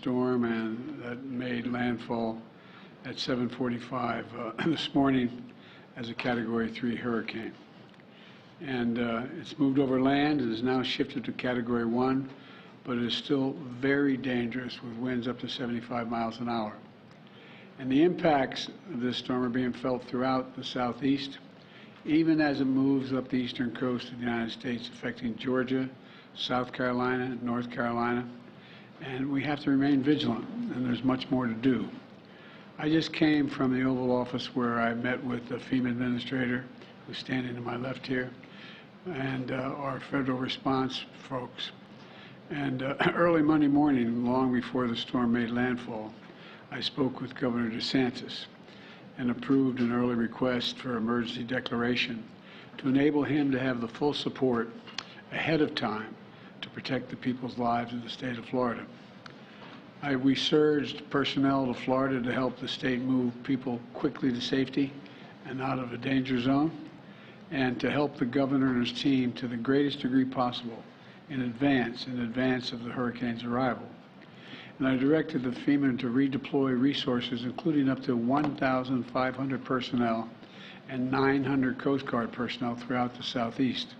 storm and that made landfall at 7:45 this morning as a Category 3 hurricane. And it's moved over land and is now shifted to Category 1, but it is still very dangerous with winds up to 75 miles an hour. And the impacts of this storm are being felt throughout the southeast, even as it moves up the eastern coast of the United States, affecting Georgia, South Carolina, North Carolina. And we have to remain vigilant, and there's much more to do. I just came from the Oval Office where I met with the FEMA administrator, who's standing to my left here, and our federal response folks. And early Monday morning, long before the storm made landfall, I spoke with Governor DeSantis and approved an early request for emergency declaration to enable him to have the full support ahead of time to protect the people's lives in the state of Florida. We surged personnel to Florida to help the state move people quickly to safety and out of a danger zone, and to help the governor and his team to the greatest degree possible in advance of the hurricane's arrival. And I directed the FEMA to redeploy resources, including up to 1,500 personnel and 900 Coast Guard personnel throughout the southeast.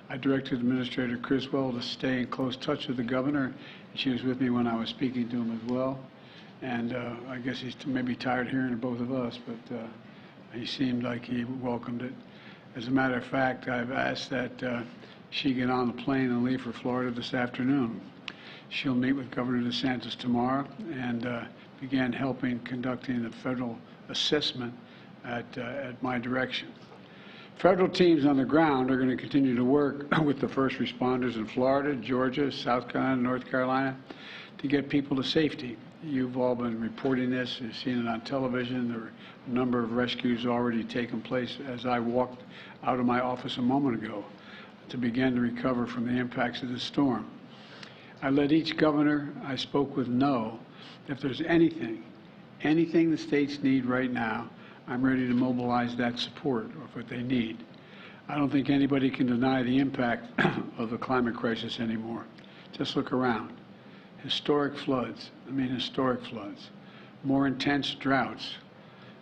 I directed Administrator Criswell to stay in close touch with the governor. She was with me when I was speaking to him as well. And I guess he's maybe tired of hearing both of us, but he seemed like he welcomed it. As a matter of fact, I've asked that she get on the plane and leave for Florida this afternoon. She'll meet with Governor DeSantis tomorrow and begin conducting the federal assessment at my direction. Federal teams on the ground are going to continue to work with the first responders in Florida, Georgia, South Carolina, North Carolina to get people to safety. You've all been reporting this. You've seen it on television. There are a number of rescues already taking place as I walked out of my office a moment ago to begin to recover from the impacts of this storm. I let each governor I spoke with know if there's anything the states need right now, I'm ready to mobilize that support of what they need. I don't think anybody can deny the impact of the climate crisis anymore. Just look around. Historic floods, more intense droughts,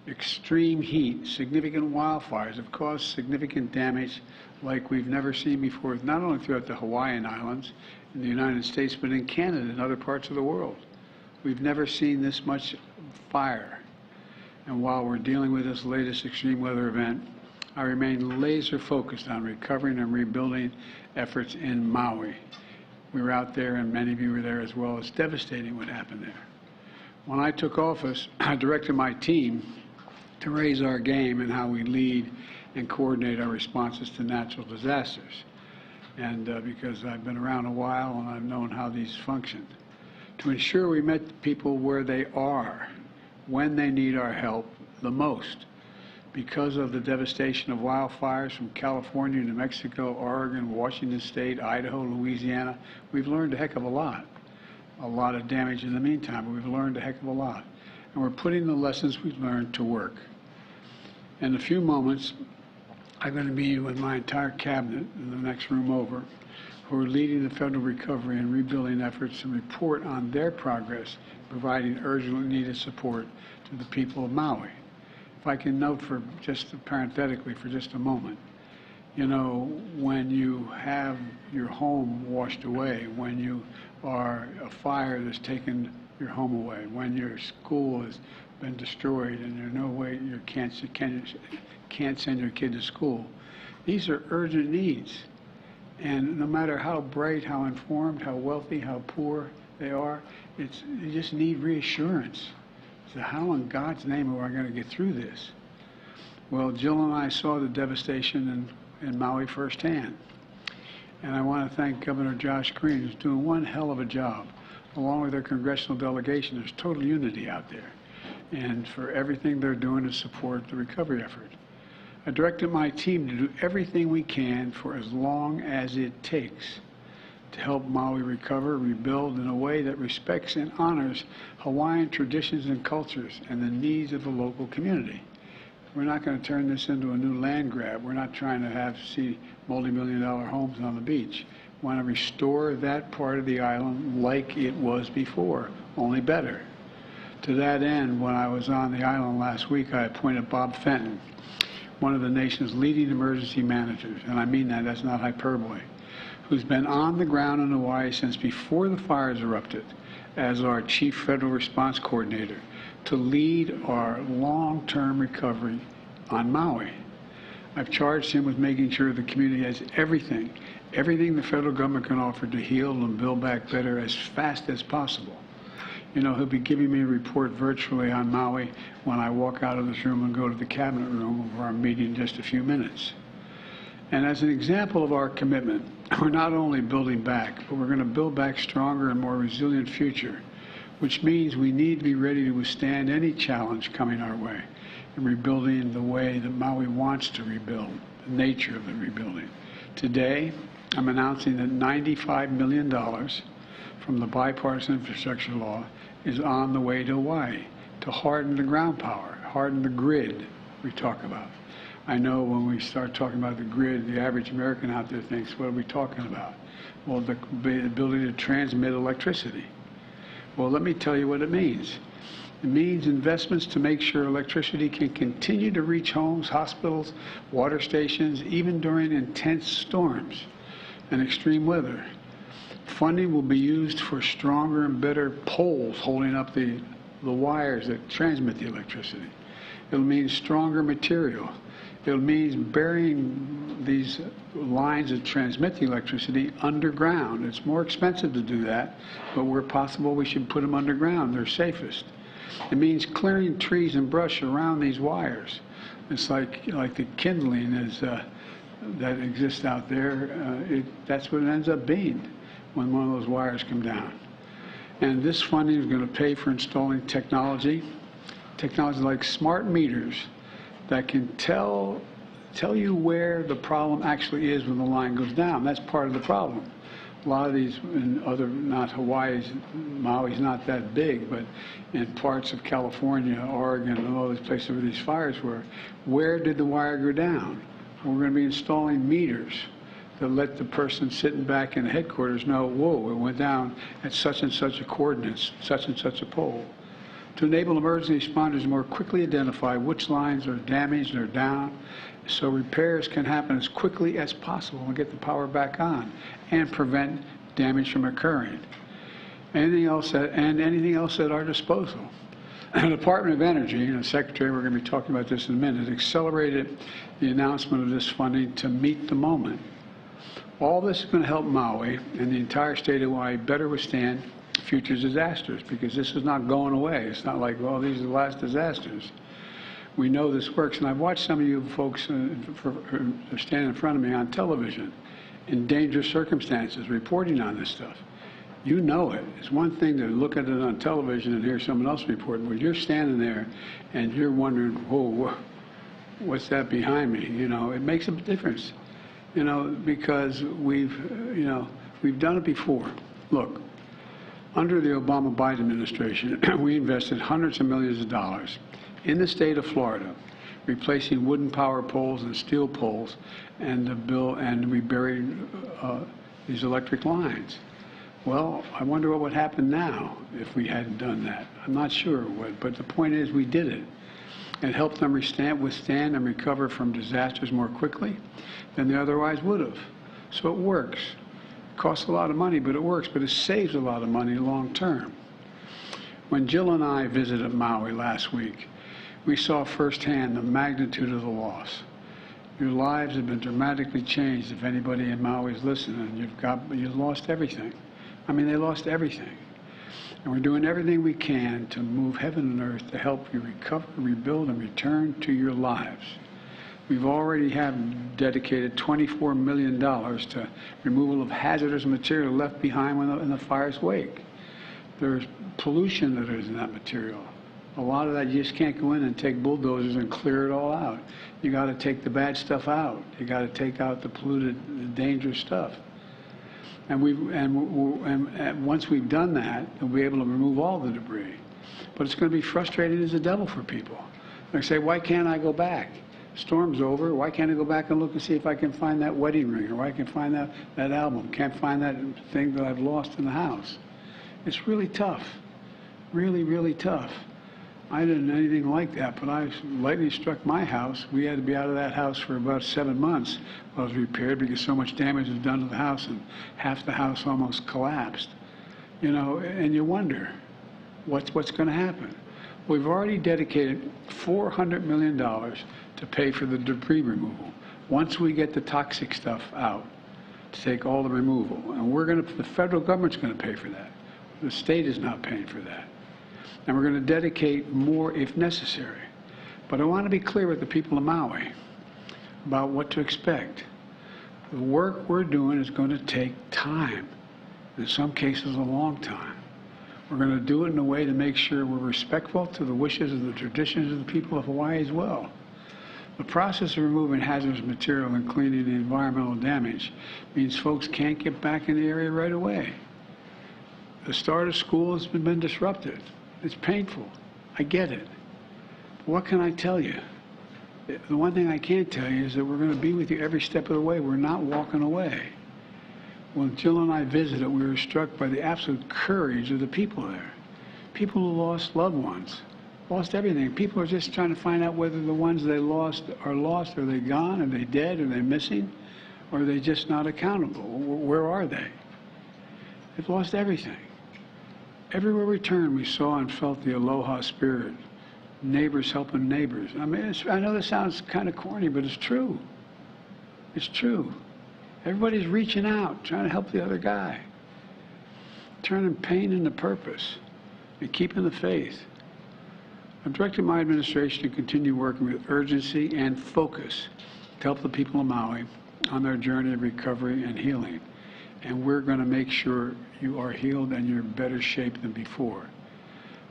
extreme heat, significant wildfires have caused significant damage like we've never seen before, not only throughout the Hawaiian Islands in the United States, but in Canada and other parts of the world. We've never seen this much fire. And while we're dealing with this latest extreme weather event, I remain laser focused on recovering and rebuilding efforts in Maui. We were out there, and many of you were there as well. It's devastating what happened there. When I took office, I directed my team to raise our game in how we lead and coordinate our responses to natural disasters. And because I've been around a while and I've known how these functioned, to ensure we met people where they are, when they need our help the most. Because of the devastation of wildfires from California, New Mexico, Oregon, Washington State, Idaho, Louisiana, we've learned a heck of a lot. A lot of damage in the meantime, but we've learned a heck of a lot. And we're putting the lessons we've learned to work. In a few moments, I'm going to be with my entire cabinet in the next room over, who are leading the federal recovery and rebuilding efforts and report on their progress, providing urgently needed support to the people of Maui. If I can note parenthetically for just a moment, you know, when you have your home washed away, when you are a fire that's taken your home away, when your school has been destroyed and there's no way you can't send your kid to school, these are urgent needs. And no matter how bright, how informed, how wealthy, how poor they are, you just need reassurance. So how in God's name are we going to get through this? Well, Jill and I saw the devastation in Maui firsthand. And I want to thank Governor Josh Green, who's doing one hell of a job. Along with their congressional delegation, there's total unity out there. And for everything they're doing to support the recovery effort. I directed my team to do everything we can for as long as it takes to help Maui recover, rebuild in a way that respects and honors Hawaiian traditions and cultures and the needs of the local community. We're not going to turn this into a new land grab. We're not trying to see multi-million-dollar homes on the beach. We want to restore that part of the island like it was before, only better. To that end, when I was on the island last week, I appointed Bob Fenton, one of the nation's leading emergency managers, and I mean that, that's not hyperbole, who's been on the ground in Hawaii since before the fires erupted as our Chief Federal Response Coordinator to lead our long-term recovery on Maui. I've charged him with making sure the community has everything the federal government can offer to heal and build back better as fast as possible. You know, he'll be giving me a report virtually on Maui when I walk out of this room and go to the cabinet room for our meeting in just a few minutes. And as an example of our commitment, we're not only building back, but we're going to build back stronger and more resilient future, which means we need to be ready to withstand any challenge coming our way in rebuilding the way that Maui wants to rebuild, the nature of the rebuilding. Today, I'm announcing that $95 million from the bipartisan infrastructure law is on the way to Hawaii to harden the ground power, harden the grid we talk about. I know when we start talking about the grid, the average American out there thinks, what are we talking about? Well, the ability to transmit electricity. Well, let me tell you what it means. It means investments to make sure electricity can continue to reach homes, hospitals, water stations, even during intense storms and extreme weather. Funding will be used for stronger and better poles holding up the wires that transmit the electricity. It'll mean stronger material. It'll mean burying these lines that transmit the electricity underground. It's more expensive to do that, but where possible we should put them underground. They're safest. It means clearing trees and brush around these wires. It's like the kindling is, that exists out there. That's what it ends up being when one of those wires come down. And this funding is going to pay for installing technology like smart meters that can tell you where the problem actually is when the line goes down. That's part of the problem. A lot of these, in other, not Hawaii's, Maui's not that big, but in parts of California, Oregon, and all these places where these fires were, where did the wire go down? We're going to be installing meters to let the person sitting back in the headquarters know, whoa, it went down at such and such a coordinates, such and such a pole. To enable emergency responders to more quickly identify which lines are damaged or down, so repairs can happen as quickly as possible and get the power back on and prevent damage from occurring. Anything else at our disposal. The Department of Energy, and the Secretary, we're going to be talking about this in a minute, accelerated the announcement of this funding to meet the moment. All this is going to help Maui and the entire state of Hawaii better withstand future disasters, because this is not going away. It's not like, well, these are the last disasters. We know this works, and I've watched some of you folks stand in front of me on television in dangerous circumstances reporting on this stuff. You know it. It's one thing to look at it on television and hear someone else reporting, but you're standing there and you're wondering, whoa, what's that behind me? You know, it makes a difference, you know, because we've done it before. Look, under the Obama-Biden administration, we invested hundreds of millions of dollars in the state of Florida, replacing wooden power poles and steel poles, and we buried these electric lines. Well, I wonder what would happen now if we hadn't done that. I'm not sure what, but the point is we did it. It helped them withstand and recover from disasters more quickly than they otherwise would have. So it works. It costs a lot of money, but it works, but it saves a lot of money long term. When Jill and I visited Maui last week, we saw firsthand the magnitude of the loss. Your lives have been dramatically changed if anybody in Maui is listening. You've lost everything. I mean, they lost everything. And we're doing everything we can to move heaven and earth to help you recover, rebuild, and return to your lives. We've already have dedicated $24 million to removal of hazardous material left behind in the fire's wake. There's pollution that is in that material. A lot of that you just can't go in and take bulldozers and clear it all out. You got to take the bad stuff out. You got to take out the polluted, the dangerous stuff. And once we've done that, we'll be able to remove all the debris. But it's going to be frustrating as the devil for people. They say, why can't I go back? Storm's over. Why can't I go back and look and see if I can find that wedding ring, or I can find that album? Can't find that thing that I've lost in the house. It's really tough. really, really tough. I didn't know anything like that, but lightning struck my house. We had to be out of that house for about 7 months while it was repaired because so much damage was done to the house and half the house almost collapsed. You know, and you wonder what's going to happen. We've already dedicated $400 million to pay for the debris removal. Once we get the toxic stuff out, to take all the removal, and the federal government's going to pay for that. The state is not paying for that. And we're going to dedicate more if necessary. But I want to be clear with the people of Maui about what to expect. The work we're doing is going to take time, in some cases a long time. We're going to do it in a way to make sure we're respectful to the wishes and the traditions of the people of Hawaii as well. The process of removing hazardous material and cleaning the environmental damage means folks can't get back in the area right away. The start of school has been disrupted. It's painful. I get it. But what can I tell you? The one thing I can tell you is that we're going to be with you every step of the way. We're not walking away. When Jill and I visited, we were struck by the absolute courage of the people there. People who lost loved ones, lost everything. People are just trying to find out whether the ones they lost. Are they gone? Are they dead? Are they missing? Or are they just not accountable? Where are they? They've lost everything. Everywhere we turned, we saw and felt the aloha spirit. Neighbors helping neighbors. I mean, I know this sounds kind of corny, but it's true. It's true. Everybody's reaching out, trying to help the other guy. Turning pain into purpose and keeping the faith. I've directed my administration to continue working with urgency and focus to help the people of Maui on their journey of recovery and healing. And we're going to make sure you are healed and you're in better shape than before.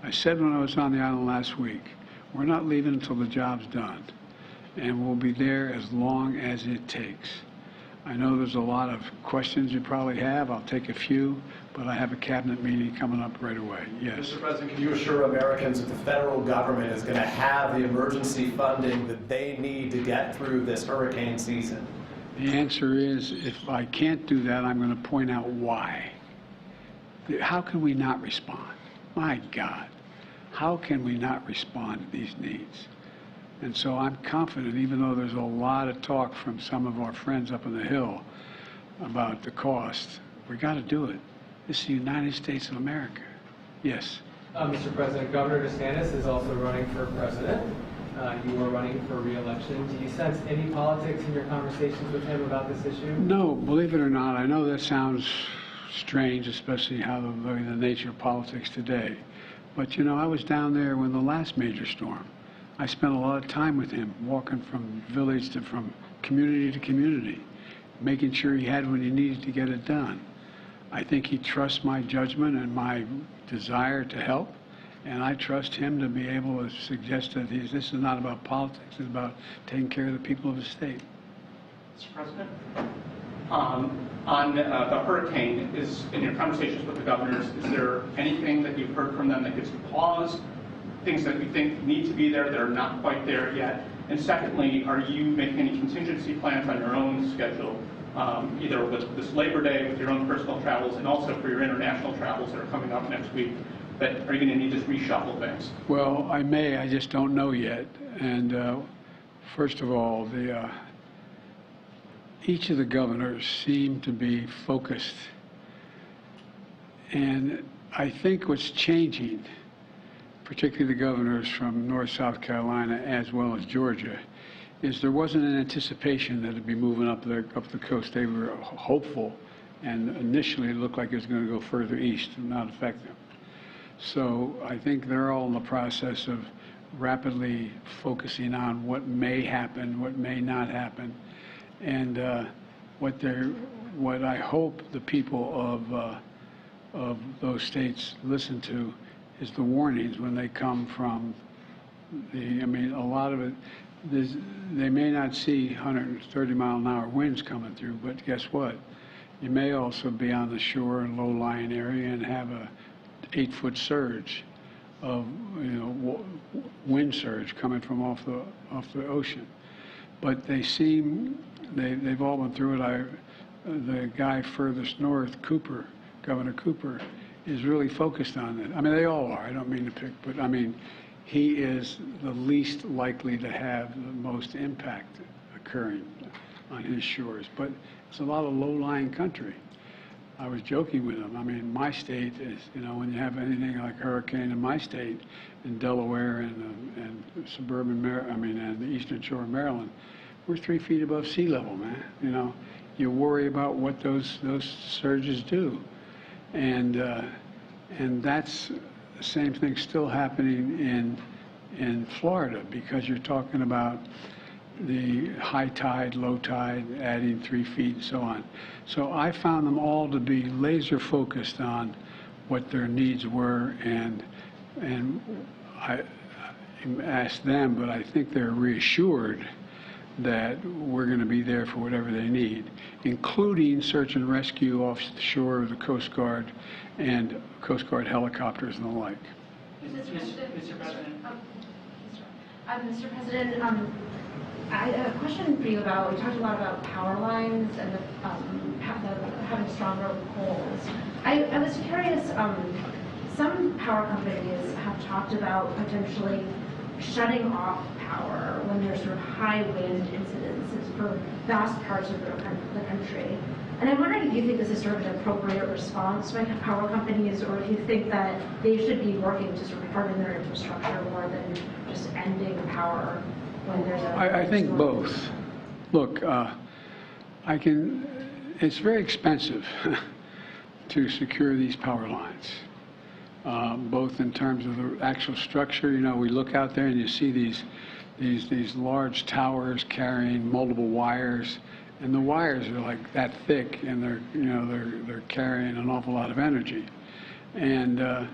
I said when I was on the island last week, we're not leaving until the job's done. And we'll be there as long as it takes. I know there's a lot of questions you probably have. I'll take a few, but I have a cabinet meeting coming up right away. Yes. Mr. President, can you assure Americans that the federal government is going to have the emergency funding that they need to get through this hurricane season? The answer is, if I can't do that, I'm going to point out why. How can we not respond? My God, how can we not respond to these needs? And so I'm confident, even though there's a lot of talk from some of our friends up on the Hill about the cost, we got to do it. This is the United States of America. Yes. Mr. President, Governor DeSantis is also running for president. You are running for re-election. Do you sense any politics in your conversations with him about this issue? No, believe it or not, I know that sounds strange, especially how the nature of politics today. But you know, I was down there when the last major storm. I spent a lot of time with him, walking from village to from community to community, making sure he had what he needed to get it done. I think he trusts my judgment and my desire to help, and I trust him to be able to suggest that this is not about politics, it's about taking care of the people of the state. Mr. President, on the hurricane, in your conversations with the governors, is there anything that you've heard from them that gives you pause? Things that you think need to be there that are not quite there yet? And secondly, are you making any contingency plans on your own schedule, either with this Labor Day, with your own personal travels, and also for your international travels that are coming up next week, that are you going to need to reshuffle things? Well, I may, I just don't know yet. And first of all, each of the governors seem to be focused. And I think what's changing, particularly the governors from North South Carolina as well as Georgia, is there wasn't an anticipation that it'd be moving up the coast. They were hopeful, and initially it looked like it was going to go further east and not affect them. So I think they're all in the process of rapidly focusing on what may happen, what may not happen, and what I hope the people of those states listen to is the warnings when they come from I mean, a lot of it, they may not see 130-mile-an-hour winds coming through, but guess what? You may also be on the shore in low-lying area and have a 8-foot surge of, wind surge coming from off the ocean. But they've all been through it. The guy furthest north, Governor Cooper, is really focused on it. I mean, they all are, I don't mean to pick, but I mean, he is the least likely to have the most impact occurring on his shores. But it's a lot of low-lying country. I was joking with him. I mean, my state is, you know, when you have anything like a hurricane in my state, in Delaware and suburban and the eastern shore of Maryland, we're 3 feet above sea level, man. You know, you worry about what those surges do, and that's the same thing still happening in Florida, because you're talking about the high tide, low tide, adding 3 feet and so on. So I found them all to be laser focused on what their needs were, and I asked them, but I think they're reassured that we're going to be there for whatever they need, including search and rescue off the shore of the Coast Guard and Coast Guard helicopters and the like. Mr. President. Mr. President, I have a question for you about, we talked a lot about power lines and having stronger poles. I was curious, some power companies have talked about potentially shutting off power when there's sort of high wind incidences for vast parts of the country. And I'm wondering if you think this is sort of an appropriate response by power companies, or if you think that they should be working to sort of harden their infrastructure more than just ending power when there's a... I think both. Look, it's very expensive to secure these power lines, both in terms of the actual structure. You know, we look out there and you see these large towers carrying multiple wires, and the wires are like that thick, and they're carrying an awful lot of energy, and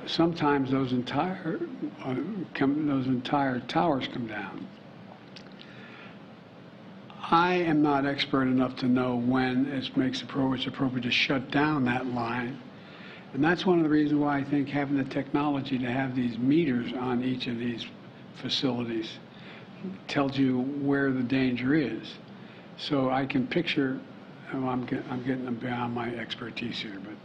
sometimes those entire towers come down. I am not expert enough to know when it's appropriate to shut down that line. And that's one of the reasons why I think having the technology to have these meters on each of these facilities tells you where the danger is. So I can picture, I'm getting beyond my expertise here, but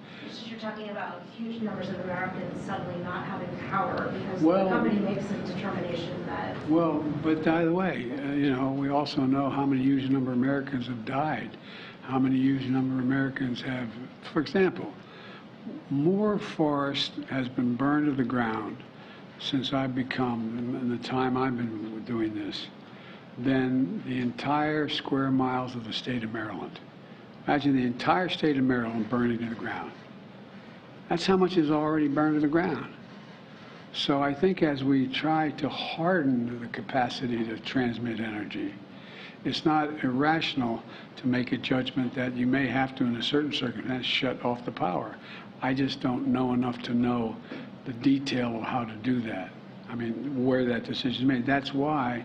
You're talking about huge numbers of Americans suddenly not having power because well, the company makes a determination that... Well, but by the way, you know, we also know how many huge number of Americans have died, how many huge number of Americans have, for example, more forest has been burned to the ground since I've become, in the time I've been doing this, than the entire square miles of the state of Maryland. Imagine the entire state of Maryland burning to the ground. That's how much is already burned to the ground. So I think as we try to harden the capacity to transmit energy, it's not irrational to make a judgment that you may have to, in a certain circumstance, shut off the power. I just don't know enough to know the detail of how to do that. I mean, where that decision is made. That's why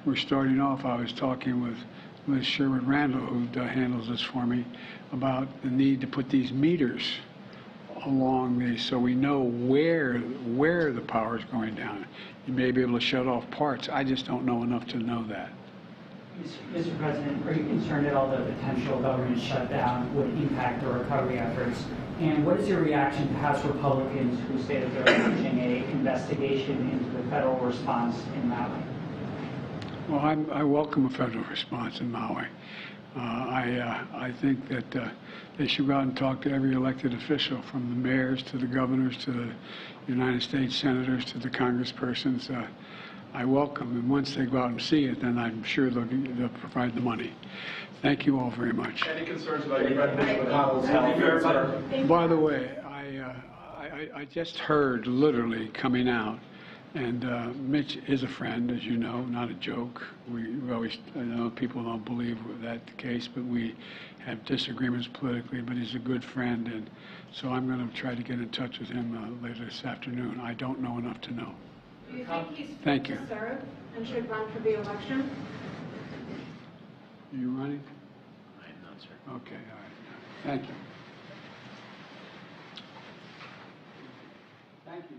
we're starting off. I was talking with Liz Sherwood-Randall, who handles this for me, about the need to put these meters along these so we know where the power is going down. You may be able to shut off parts. I just don't know enough to know that. Mr. President, are you concerned at all that a potential government shutdown would impact the recovery efforts? And what is your reaction to House Republicans who say that they're launching an investigation into the federal response in Maui? Well, I welcome a federal response in Maui. I think that they should go out and talk to every elected official, from the mayors to the governors to the United States senators to the congresspersons. I welcome, and once they go out and see it, then I'm sure they'll provide the money. Thank you all very much. Any concerns about your friend Mitch McConnell's health? By the way, I just heard, literally coming out, and Mitch is a friend, as you know, not a joke. We always, I know people don't believe that's the case, but we have disagreements politically, but he's a good friend, and so I'm going to try to get in touch with him later this afternoon. I don't know enough to know. Do you think he's Thank fit you. to serve and should run for the election? Are you running? I am not, sir. Okay, all right. Thank you. Thank you.